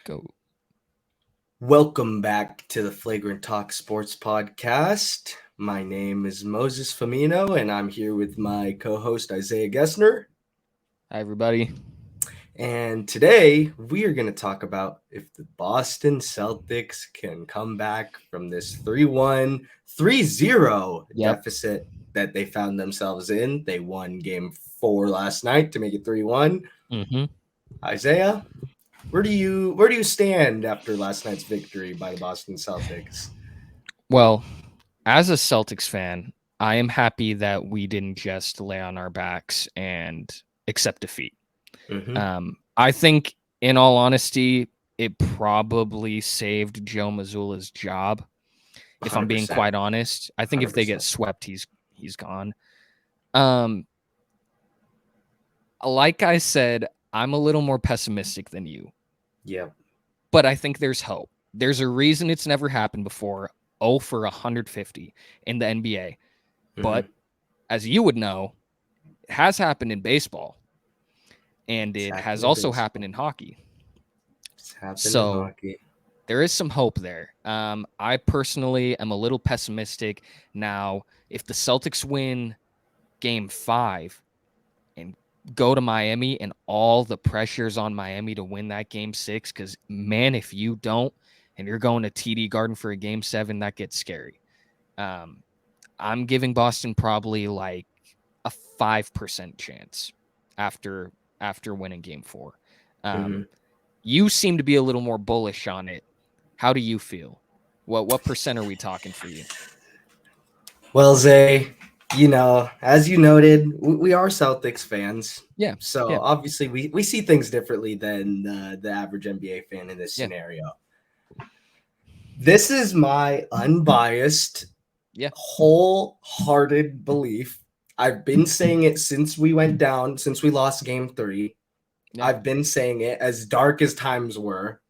Go. Welcome back to the Flagrant Talk Sports Podcast. My name is Moses Famino, and I'm here with my co host Isaiah Gessner. Hi, everybody. And today we are going to talk about if the Boston Celtics can come back from this 3-1, 3-0 Yep. deficit that they found themselves in. They won game 4 last night to make it 3-1. Mm-hmm. Isaiah, where do you stand after last night's victory by the Boston Celtics? Well, as a Celtics fan, I am happy that we didn't just lay on our backs and accept defeat. Mm-hmm. I think, in all honesty, it probably saved Joe Mazzulla's job. If I'm being 100%. quite honest, I think if they get 100%. swept, he's gone. Um, like I said, I'm a little more pessimistic than you, Yep. but I think there's hope. There's a reason it's never happened before. 0 for 150 in the NBA. Mm-hmm. But as you would know, it has happened in baseball, and It's it happened has in also happened baseball. in hockey. It's happened in So hockey. there is some hope there. I personally am a little pessimistic. Now, if the Celtics win game 5 and go to Miami and all the pressure's on Miami to win that game 6, because, man, if you don't and you're going to TD Garden for a game 7, that gets scary. I'm giving Boston probably like a 5% chance after winning game 4. Mm-hmm. You seem to be a little more bullish on it. How do you feel? What percent are we talking for you? Well, Zay, as you noted, we are Celtics fans. Yeah, So yeah, obviously we see things differently than the average NBA fan in this yeah, scenario. This is my unbiased, yeah. wholehearted belief. I've been saying it since we went down, since we lost game 3. Yeah. I've been saying it as dark as times were.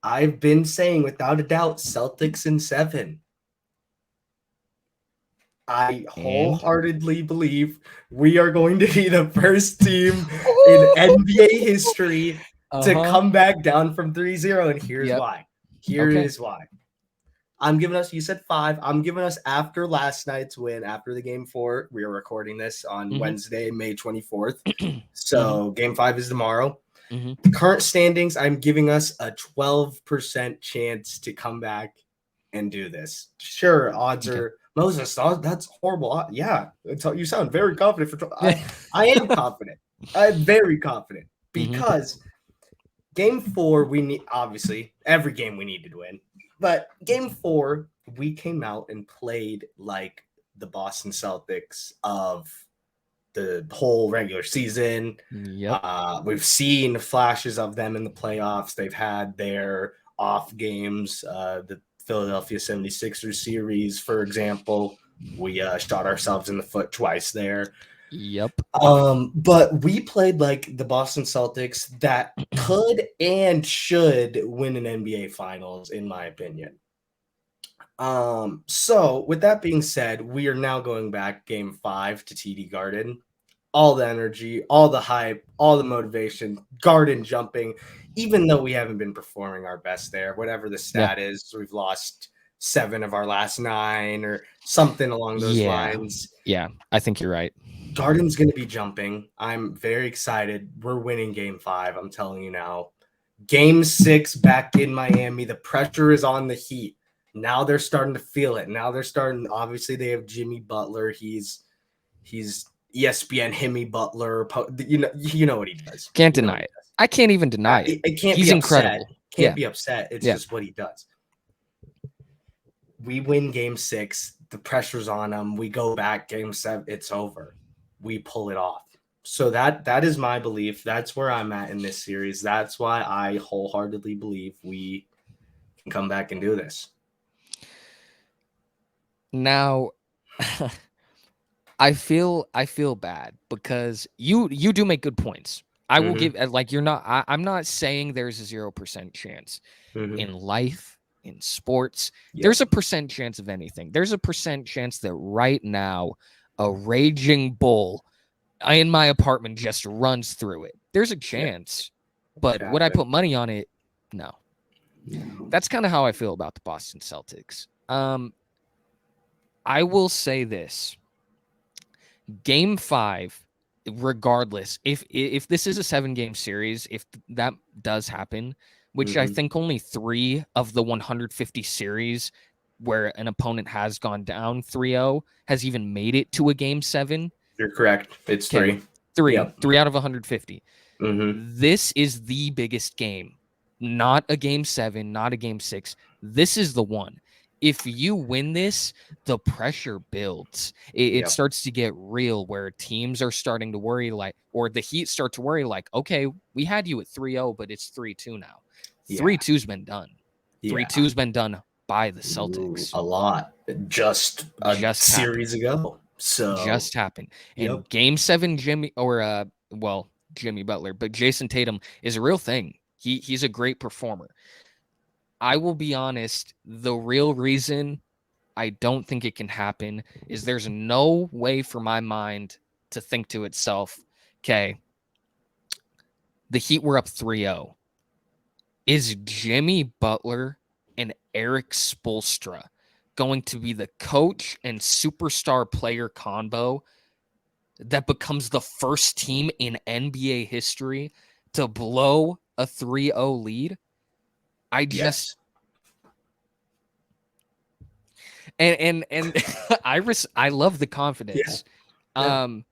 I've been saying without a doubt Celtics in 7. I And wholeheartedly believe we are going to be the first team in NBA history to uh-huh. come back down from 3-0. And here's Yep. why. Here Okay. is why. I'm giving us, you said 5. I'm giving us after last night's win, after the game 4. We are recording this on Mhm. Wednesday, May 24th. Mhm. So game 5 is tomorrow. Mhm. The current standings, I'm giving us a 12% chance to come back and do this. Sure, odds Okay. are Moses. That's horrible. Yeah, you sound very confident for. Yeah. I am confident. I'm very confident Mhm. because game 4 we need, obviously every game we need to win, but game 4 we came out and played like the Boston Celtics of the whole regular season. Yep. We've seen flashes of them in the playoffs. They've had their off games. The Philadelphia 76ers series, for example, we shot ourselves in the foot twice there. Yep. But we played like the Boston Celtics that could and should win an NBA Finals, in my opinion. So with that being said, we are now going back game 5 to TD Garden. All the energy, all the hype, all the motivation, garden jumping, even though we haven't been performing our best there, whatever the Yeah. stat is, we've lost 7 of our last 9 or something along those Yeah. lines. Yeah. I think you're right. Garden's going to be jumping. I'm very excited. We're winning game 5. I'm telling you now. Game 6 back in Miami. The pressure is on the Heat. Now they're starting to feel it. Now they're starting. Obviously, they have Jimmy Butler. He's ESPN Himmy Butler. You know what he does. Can't You know deny what he it. does. I can't even deny it. It can't He's be upset. incredible. Can't Yeah. be upset. It's Yeah. just what he does. We win game 6. The pressure's on them. We go back game 7. It's over. We pull it off. So that is my belief. That's where I'm at in this series. That's why I wholeheartedly believe we can come back and do this. Now, I feel bad because you do make good points. I will give, like, you're not. I'm not saying there's a 0% chance in life, in sports. Yep. There's a percent chance of anything. There's a percent chance that right now a raging bull in my apartment just runs through it. There's a chance, but would I put money on it? No. No. That's kind of how I feel about the Boston Celtics. I will say this. Game 5, regardless, if this is a 7-game series, if that does happen, which I Mm-hmm. think only 3 of the 150 series where an opponent has gone down 3-0 has even made it to a game 7. You're correct. It's Okay. 3. 3. Yep. 3 out of 150. Mm-hmm. This is the biggest game. Not a game 7, not a game 6. This is the one. If you win this, the pressure builds. It Yep. starts to get real where teams are starting to worry, like, or the Heat start to worry, like, okay, we had you at 3-0, but it's 3-2 now. Yeah. 3-2's been done. Yeah. 3-2's been done by the Ooh, Celtics. a lot. Just a Just happened. series ago. So, Just happened. yep. And game 7, Jimmy Butler, but Jason Tatum is a real thing. He's a great performer. I will be honest, the real reason I don't think it can happen is there's no way for my mind to think to itself, okay, the Heat were up 3-0. Is Jimmy Butler and Eric Spoelstra going to be the coach and superstar player combo that becomes the first team in NBA history to blow a 3-0 lead? I just Yes. and I love the Yeah. confidence. Yeah. Um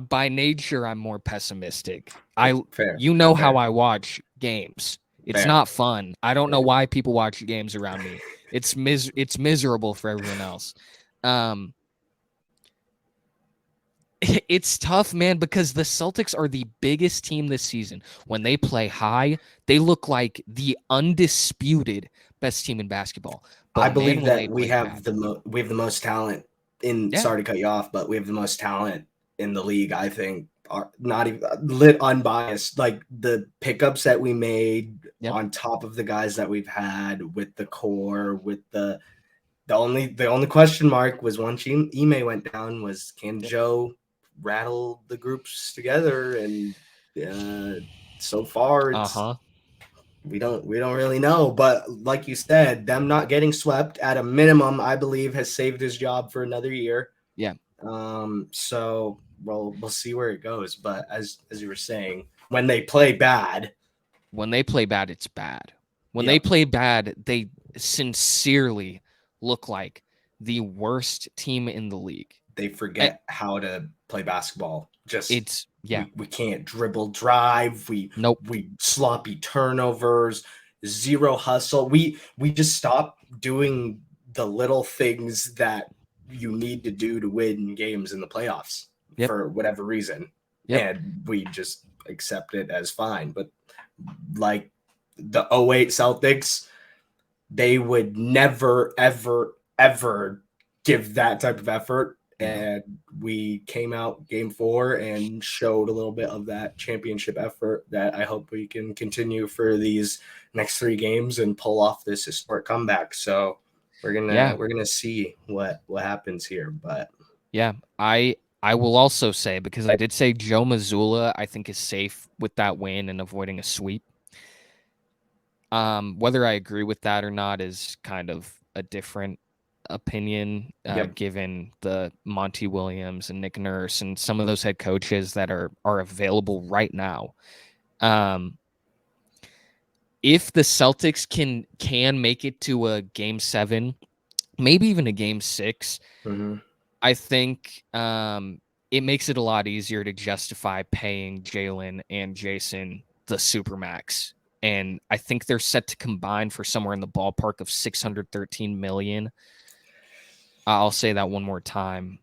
by nature I'm more pessimistic. I Fair. You know how Fair. I watch games. It's Fair. not fun. I don't know Fair. why people watch games around me. It's miserable for everyone else. Um it's tough, man, because the Celtics are the biggest team this season. When they play high, they look like the undisputed best team in basketball. I But man, believe when that they play bad, we have the most talent in. yeah, Sorry to cut you off, but we have the most talent in the league. I think are not even lit unbiased. Like the pickups that we made yep, on top of the guys that we've had with the core, with the only question mark was once Ime went down was can yep, Joe rattle the groups together and so far uh it's huh, we don't really know, but like you said, them not getting swept at a minimum, I believe, has saved his job for another year. yeah. So we'll see where it goes. But as you were saying, when they play bad, When they play bad, it's bad. When they yep, play bad, they sincerely look like the worst team in the league. they Eh, forget how to play basketball. Just It's yeah, we can't dribble drive. We nope, we sloppy turnovers, zero hustle. We just stop doing the little things that you need to do to win games in the playoffs yep, for whatever reason. yep, And we just accept it as fine. But like the '08 Celtics, they would never, ever, ever give that type of effort. no, And we came out game 4 and showed a little bit of that championship effort that I hope we can continue for these next 3 games and pull off this historic comeback. So we're gonna yeah, we're gonna see what happens here. But yeah. I will also say, because I did say Joe Mazzulla, I think is safe with that win and avoiding a sweep. Whether I agree with that or not is kind of a different opinion, yep. given the Monty Williams and Nick Nurse and some of those head coaches that are available right now. Um, if the Celtics can make it to a game 7, maybe even a game 6, Mm-hmm. I think it makes it a lot easier to justify paying Jalen and Jason the supermax. And I think they're set to combine for somewhere in the ballpark of 613 million. I'll say that one more time.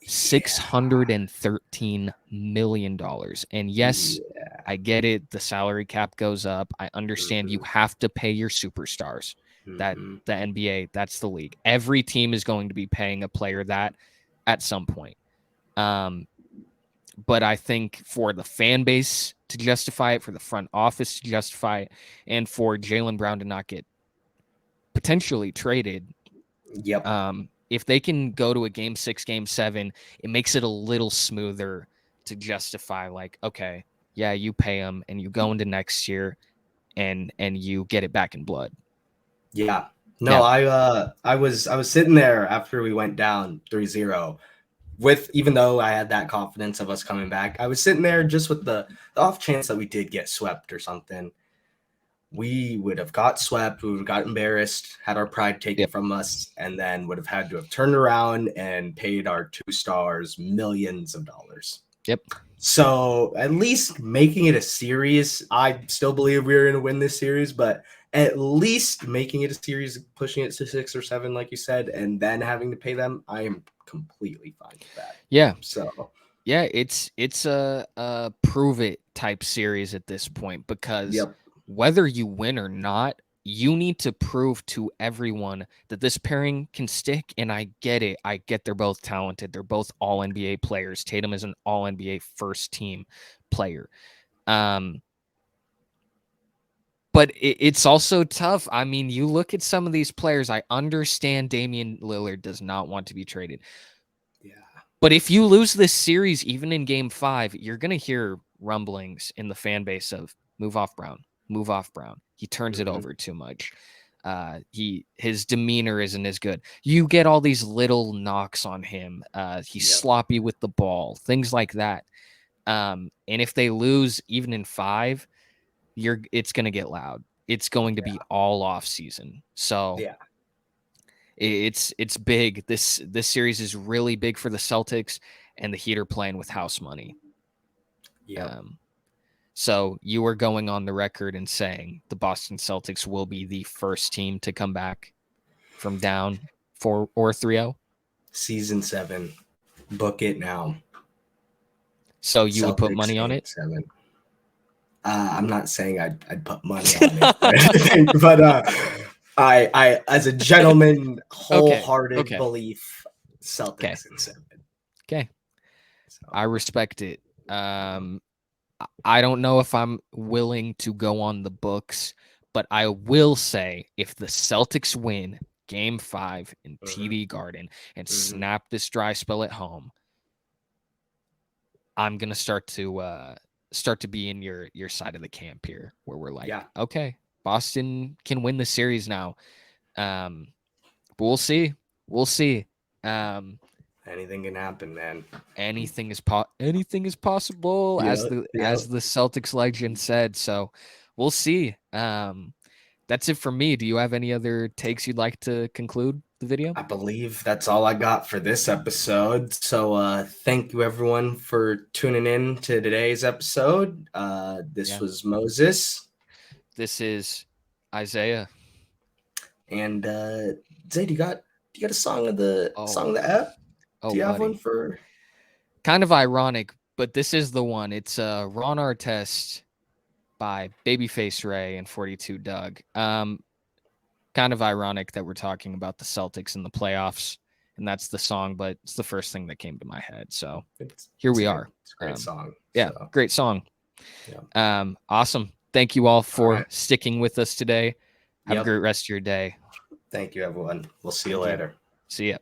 Yeah. $613 million. And yes, Yeah. I get it. The salary cap goes up. I understand you Mm-hmm. have to pay your superstars. That Mm-hmm. the NBA, that's the league. Every team is going to be paying a player that at some point. Um, but I think for the fan base to justify it, for the front office to justify it, and for Jaylen Brown to not get potentially traded, Yep. if they can go to a game 6, game 7, it makes it a little smoother to justify, like, okay, yeah, you pay them and you go into next year and you get it back in blood. Yeah. No, Yeah. I was sitting there after we went down 3-0 with, even though I had that confidence of us coming back, I was sitting there just with the off chance that we did get swept or something. We would have got swept, we would have got embarrassed, had our pride taken Yep. from us, and then would have had to have turned around and paid our 2 stars millions of dollars. Yep. So at least making it a series, I still believe we're going to win this series, but at least making it a series, pushing it to 6 or 7, like you said, and then having to pay them, I am completely fine with that. Yeah. So Yeah, it's a prove it type series at this point, because yep, whether you win or not, you need to prove to everyone that this pairing can stick. And I get it. I get they're both talented. They're both all NBA players. Tatum is an all NBA first team player. But it's also tough. I mean, you look at some of these players. I understand Damian Lillard does not want to be traded. yeah, But if you lose this series, even in game 5, you're going to hear rumblings in the fan base of move off Brown, move off Brown. He turns it over too much. His demeanor isn't as good. You get all these little knocks on him. He's yep, sloppy with the ball, things like that. And if they lose even in 5, it's going to get loud. It's going to be all off season. So yeah, it's big. This series is really big for the Celtics, and the Heat are playing with house money. yep. So you are going on the record and saying the Boston Celtics will be the first team to come back from down 4 or 3-0. Season 7, book it now. So you would put Celtics money on Game it? 7. I'm not saying I'd put money on it or anything, but I as a gentleman, Okay. wholehearted Okay. belief, Okay. Celtics in 7. Okay. So I respect it. I don't know if I'm willing to go on the books, but I will say if the Celtics win game 5 in TD Garden and snap this dry spell at home, I'm going to start to be in your side of the camp here, where we're like, yeah, okay, Boston can win the series now. But we'll see. We'll see. anything can happen, man. Anything is possible, Yeah, yeah. as the Celtics legend said. So we'll see. That's it for me. Do you have any other takes you'd like to conclude the video? I believe that's all I got for this episode. So thank you everyone for tuning in to today's episode. This Yeah. was Moses. This is Isaiah. And Zay, do you got a song of the Oh, app? oh, Do you have one buddy. for Kind of ironic, but this is the one. It's Ron Artest by Babyface Ray and 42 Doug. Kind of ironic that we're talking about the Celtics in the playoffs, and that's the song, but it's the first thing that came to my head. So here we are. It's a great song. Yeah, So great song. yeah. Awesome. Thank you all for right. sticking with us today. Have a Yep. great rest of your day. Thank you everyone. We'll see you Thank you. later. See ya.